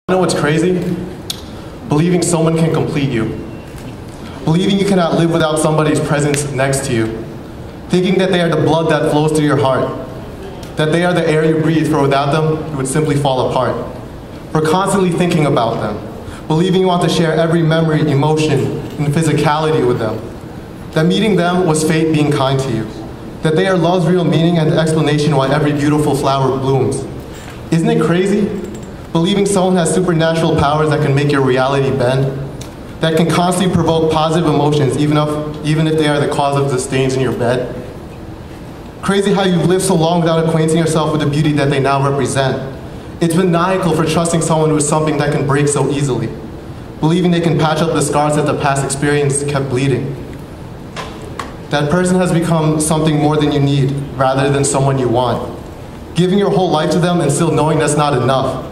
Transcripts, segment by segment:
You know what's crazy? Believing someone can complete you. Believing you cannot live without somebody's presence next to you. Thinking that they are the blood that flows through your heart. That they are the air you breathe, for without them, you would simply fall apart. For constantly thinking about them. Believing you want to share every memory, emotion, and physicality with them. That meeting them was fate being kind to you. That they are love's real meaning and the explanation why every beautiful flower blooms. Isn't it crazy? Believing someone has supernatural powers that can make your reality bend, that can constantly provoke positive emotions even if they are the cause of the stains in your bed. Crazy how you've lived so long without acquainting yourself with the beauty that they now represent. It's maniacal for trusting someone with something that can break so easily, believing they can patch up the scars that the past experience kept bleeding. That person has become something more than you need rather than someone you want. Giving your whole life to them and still knowing that's not enough.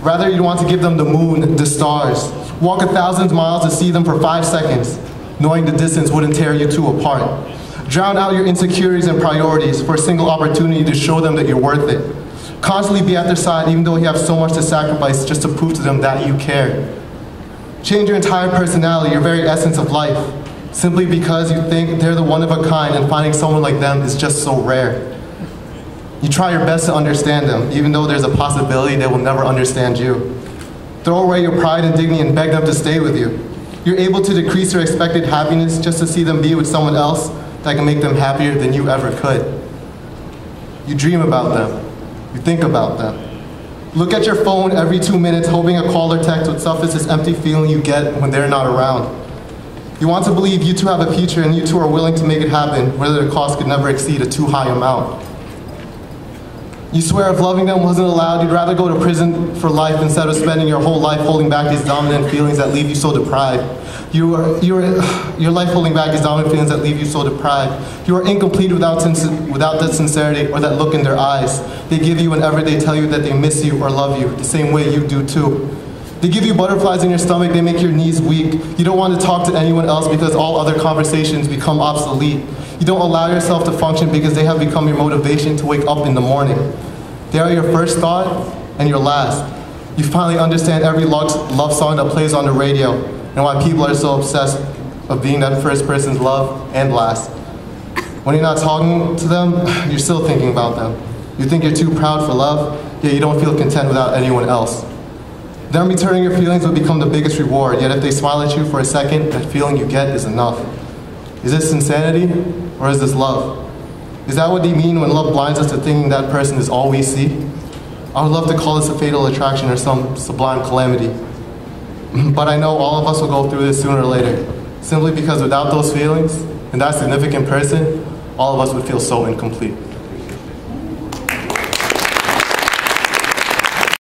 Rather, you want to give them the moon, the stars, walk 1,000 miles to see them for 5 seconds, knowing the distance wouldn't tear you two apart. Drown out your insecurities and priorities for a single opportunity to show them that you're worth it. Constantly be at their side even though you have so much to sacrifice just to prove to them that you care. Change your entire personality, your very essence of life, simply because you think they're the one of a kind and finding someone like them is just so rare. You try your best to understand them, even though there's a possibility they will never understand you. Throw away your pride and dignity and beg them to stay with you. You're able to decrease your expected happiness just to see them be with someone else that can make them happier than you ever could. You dream about them. You think about them. Look at your phone every 2 minutes, hoping a call or text would suffice this empty feeling you get when they're not around. You want to believe you two have a future and you two are willing to make it happen, whether the cost could never exceed a too high amount. You swear if loving them wasn't allowed, you'd rather go to prison for life instead of spending your whole life holding back these dominant feelings that leave you so deprived. Your life holding back these dominant feelings that leave you so deprived. You are incomplete without that sincerity or that look in their eyes they give you whenever they tell you that they miss you or love you, the same way you do too. They give you butterflies in your stomach, they make your knees weak. You don't want to talk to anyone else because all other conversations become obsolete. You don't allow yourself to function because they have become your motivation to wake up in the morning. They are your first thought and your last. You finally understand every love song that plays on the radio and why people are so obsessed of being that first person's love and last. When you're not talking to them, you're still thinking about them. You think you're too proud for love, yet you don't feel content without anyone else. Them returning your feelings will become the biggest reward, yet if they smile at you for a second, that feeling you get is enough. Is this insanity, or is this love? Is that what they mean when love blinds us to thinking that person is all we see? I would love to call this a fatal attraction or some sublime calamity. But I know all of us will go through this sooner or later, simply because without those feelings and that significant person, all of us would feel so incomplete.